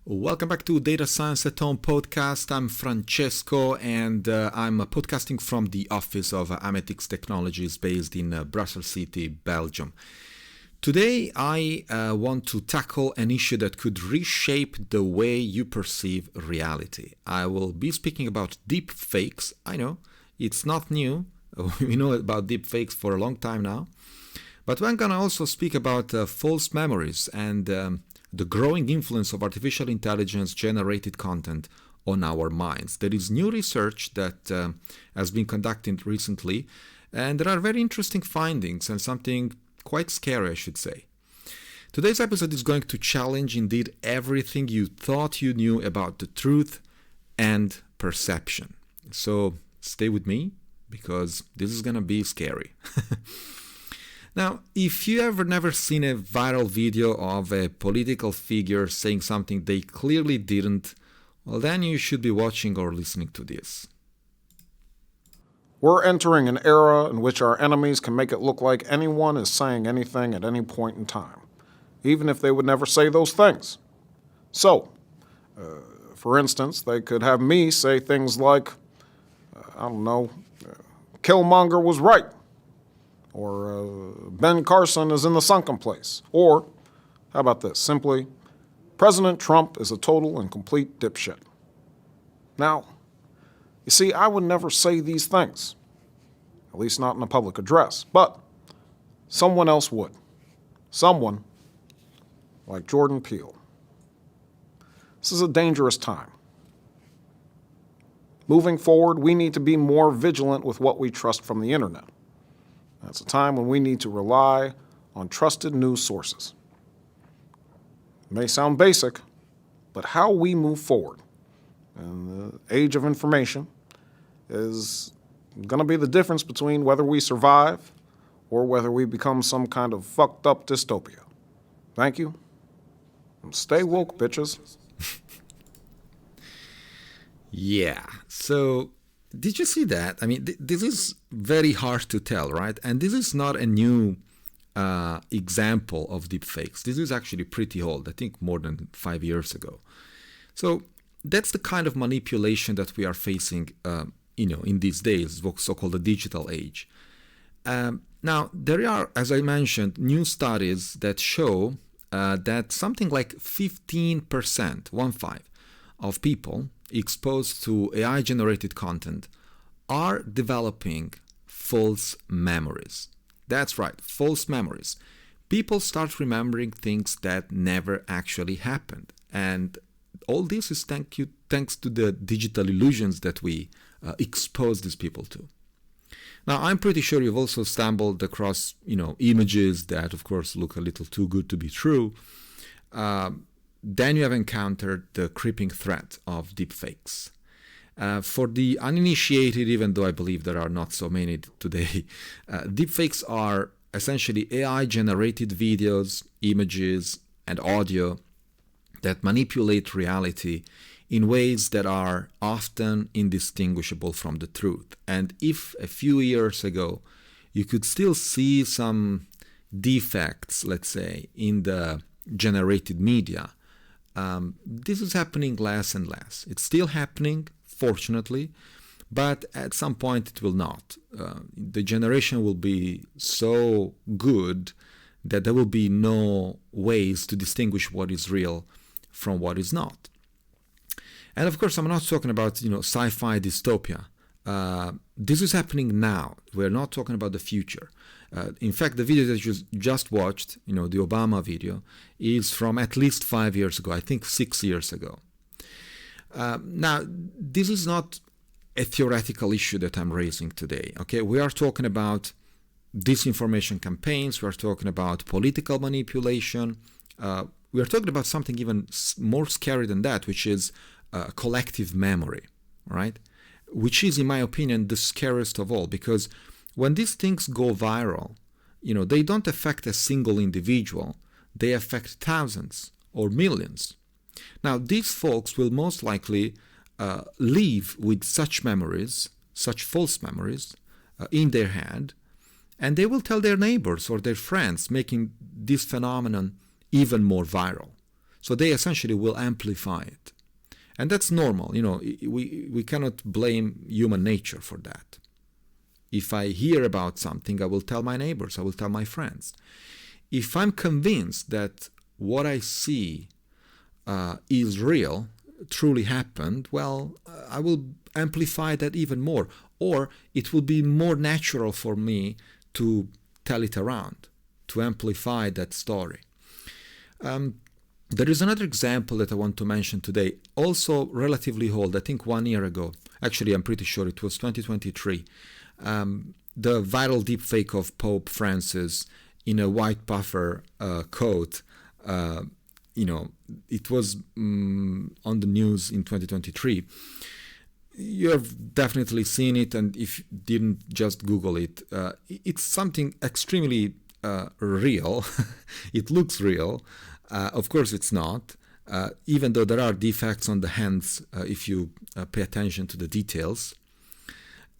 Welcome back to Data Science at Home podcast. I'm Francesco and I'm podcasting from the office of Ametix Technologies based in Brussels City, Belgium. Today I want to tackle an issue that could reshape the way you perceive reality. I will be speaking about deepfakes. I know, it's not new. We know about deepfakes for a long time now. But I'm going to also speak about false memories and the growing influence of artificial intelligence generated content on our minds. There is new research that has been conducted recently, and there are very interesting findings and something quite scary, I should say. Today's episode is going to challenge indeed everything you thought you knew about the truth and perception. So stay with me because this is going to be scary. Now, if you ever never seen a viral video of a political figure saying something they clearly didn't, well, then you should be watching or listening to this. We're entering an era in which our enemies can make it look like anyone is saying anything at any point in time, even if they would never say those things. So, for instance, they could have me say things like, Killmonger was right. Or Ben Carson is in the sunken place. Or, how about this? Simply, President Trump is a total and complete dipshit. Now, you see, I would never say these things, at least not in a public address, but someone else would. Someone like Jordan Peele. This is a dangerous time. Moving forward, we need to be more vigilant with what we trust from the internet. It's a time when we need to rely on trusted news sources. It may sound basic, but how we move forward in the age of information is going to be the difference between whether we survive or whether we become some kind of fucked up dystopia. Thank you. And stay woke, bitches. Yeah, so did you see that? I mean, this is very hard to tell, right? And this is not a new example of deepfakes. This is actually pretty old, I think more than 5 years ago. So that's the kind of manipulation that we are facing, in these days, so-called the digital age. Now, there are, as I mentioned, new studies that show that something like 15%, of people exposed to AI-generated content are developing false memories. That's right, false memories. People start remembering things that never actually happened. And all this is thanks to the digital illusions that we expose these people to. Now, I'm pretty sure you've also stumbled across, images that, of course, look a little too good to be true. Then you have encountered the creeping threat of deepfakes. For the uninitiated, even though I believe there are not so many today, deepfakes are essentially AI-generated videos, images, and audio that manipulate reality in ways that are often indistinguishable from the truth. And if a few years ago you could still see some defects, let's say, in the generated media, this is happening less and less. It's still happening, fortunately, but at some point it will not. The generation will be so good that there will be no ways to distinguish what is real from what is not. And of course, I'm not talking about sci-fi dystopia. This is happening now. We're not talking about the future. In fact, the video that you just watched, the Obama video, is from at least 5 years ago, I think 6 years ago. Now, this is not a theoretical issue that I'm raising today. Okay, we are talking about disinformation campaigns. We are talking about political manipulation. We are talking about something even more scary than that, which is collective memory, right? Which is, in my opinion, the scariest of all, because when these things go viral, they don't affect a single individual. They affect thousands or millions. Now, these folks will most likely live with such memories, such false memories, in their head, and they will tell their neighbors or their friends, making this phenomenon even more viral. So they essentially will amplify it. And that's normal. We cannot blame human nature for that. If I hear about something, I will tell my neighbors, I will tell my friends. If I'm convinced that what I see is real, truly happened, well, I will amplify that even more. Or it will be more natural for me to tell it around, to amplify that story. There is another example that I want to mention today, also relatively old, I think 1 year ago. Actually, I'm pretty sure it was 2023. The viral deepfake of Pope Francis in a white puffer coat. It was on the news in 2023. You have definitely seen it, and if you didn't, just Google it. It's something extremely real. It looks real. Of course, it's not, even though there are defects on the hands if you pay attention to the details.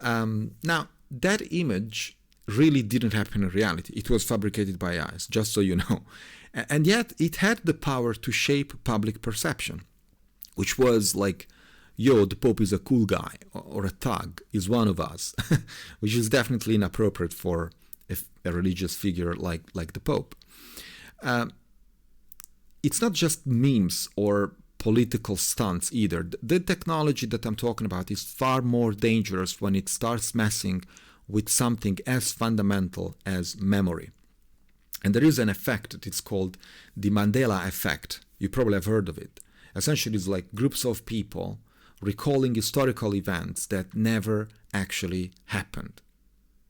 Now, that image really didn't happen in reality. It was fabricated by eyes, just so you know. And yet, it had the power to shape public perception, which was like, yo, the Pope is a cool guy, or a thug, is one of us, which is definitely inappropriate for a religious figure like the Pope. It's not just memes or political stunts either. The technology that I'm talking about is far more dangerous when it starts messing with something as fundamental as memory. And there is an effect that it's called the Mandela effect. You probably have heard of it. Essentially, it's like groups of people recalling historical events that never actually happened.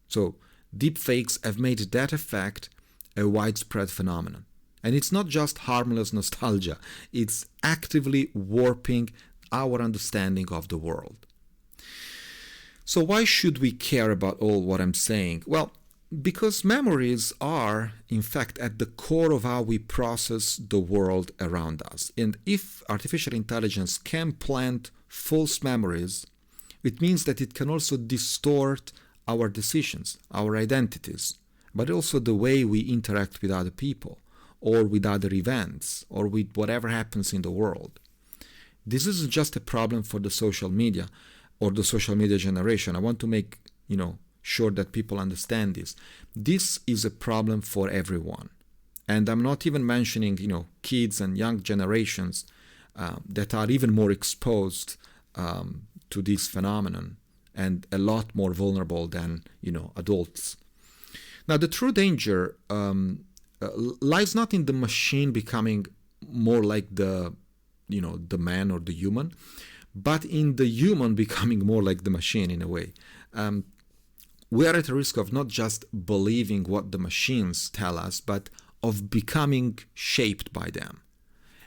So deepfakes have made that effect a widespread phenomenon. And it's not just harmless nostalgia, it's actively warping our understanding of the world. So why should we care about all what I'm saying? Well, because memories are, in fact, at the core of how we process the world around us. And if artificial intelligence can plant false memories, it means that it can also distort our decisions, our identities, but also the way we interact with other people, or with other events, or with whatever happens in the world. This isn't just a problem for the social media or the social media generation. I want to make, sure that people understand this. This is a problem for everyone. And I'm not even mentioning, kids and young generations that are even more exposed to this phenomenon and a lot more vulnerable than, adults. Now, the true danger lies not in the machine becoming more like the man or the human, but in the human becoming more like the machine in a way. We are at a risk of not just believing what the machines tell us, but of becoming shaped by them.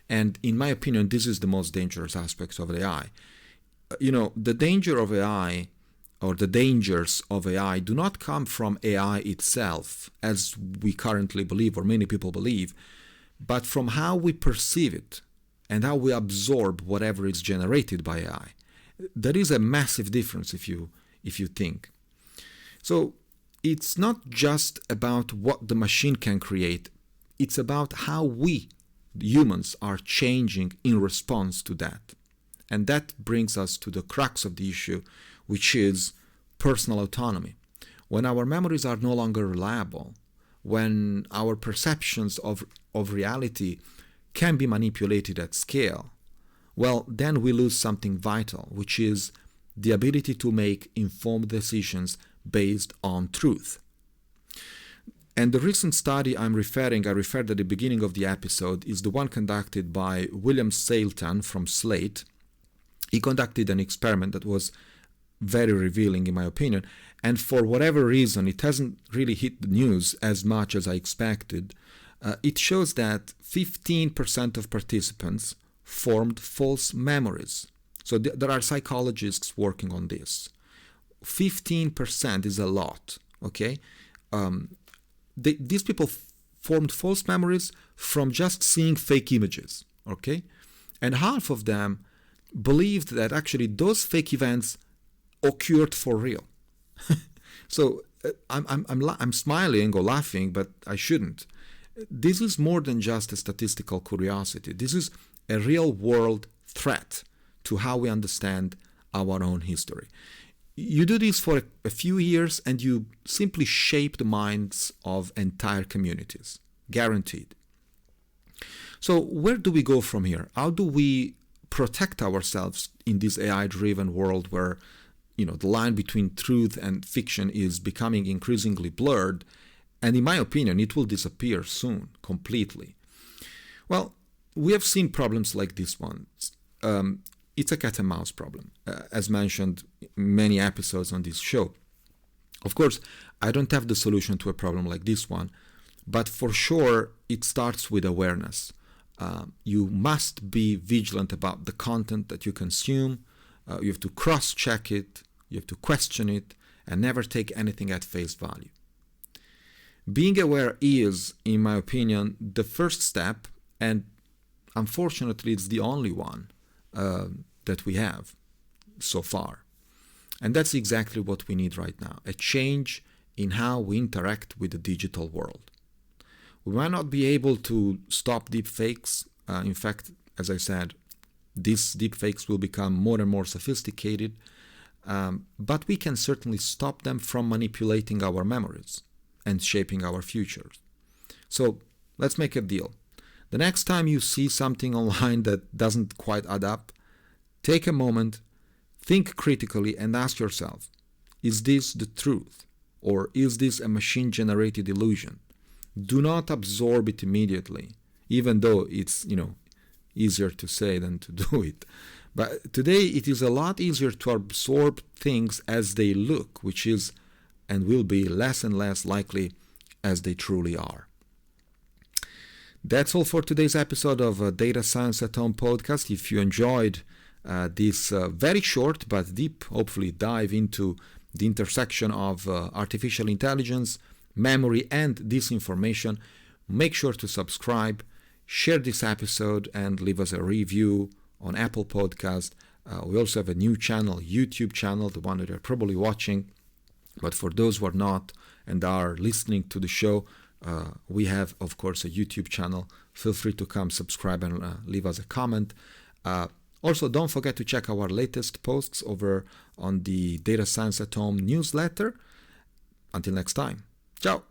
And in my opinion, this is the most dangerous aspect of AI. The danger of AI, or the dangers of AI, do not come from AI itself, as we currently believe, or many people believe, but from how we perceive it and how we absorb whatever is generated by AI. There is a massive difference if you think. So it's not just about what the machine can create, it's about how we, humans, are changing in response to that. And that brings us to the crux of the issue, which is personal autonomy. When our memories are no longer reliable, when our perceptions of reality can be manipulated at scale, well, then we lose something vital, which is the ability to make informed decisions based on truth. And the recent study I referred at the beginning of the episode, is the one conducted by William Sailton from Slate. He conducted an experiment that was very revealing in my opinion, and for whatever reason it hasn't really hit the news as much as I expected. It shows that 15% of participants formed false memories. So there are psychologists working on this. 15% is a lot, okay? These people formed false memories from just seeing fake images, okay? And half of them believed that actually those fake events occurred for real. So I'm smiling or laughing, but I shouldn't. This is more than just a statistical curiosity. This is a real-world threat to how we understand our own history. You do this for a few years and you simply shape the minds of entire communities. Guaranteed. So where do we go from here? How do we protect ourselves in this AI-driven world where the line between truth and fiction is becoming increasingly blurred, and in my opinion, it will disappear soon, completely? Well, we have seen problems like this one. It's a cat and mouse problem, as mentioned in many episodes on this show. Of course, I don't have the solution to a problem like this one, but for sure, it starts with awareness. You must be vigilant about the content that you consume. You have to cross-check it, you have to question it, and never take anything at face value. Being aware is, in my opinion, the first step, and unfortunately, it's the only one that we have so far. And that's exactly what we need right now, a change in how we interact with the digital world. We might not be able to stop deepfakes. In fact, as I said, these deepfakes will become more and more sophisticated, but we can certainly stop them from manipulating our memories and shaping our futures. So let's make a deal. The next time you see something online that doesn't quite add up, take a moment, think critically, and ask yourself, is this the truth? Or is this a machine-generated illusion? Do not absorb it immediately, even though it's, easier to say than to do it. But today it is a lot easier to absorb things as they look, which is and will be less and less likely as they truly are. That's all for today's episode of Data Science at Home podcast. If you enjoyed this very short but deep, hopefully, dive into the intersection of artificial intelligence, memory, and disinformation, make sure to subscribe, share this episode, and leave us a review on Apple Podcast. We also have a new channel, YouTube channel, the one that you're probably watching. But for those who are not and are listening to the show, we have, of course, a YouTube channel. Feel free to come subscribe and leave us a comment. Also, don't forget to check our latest posts over on the Data Science at Home newsletter. Until next time. Ciao.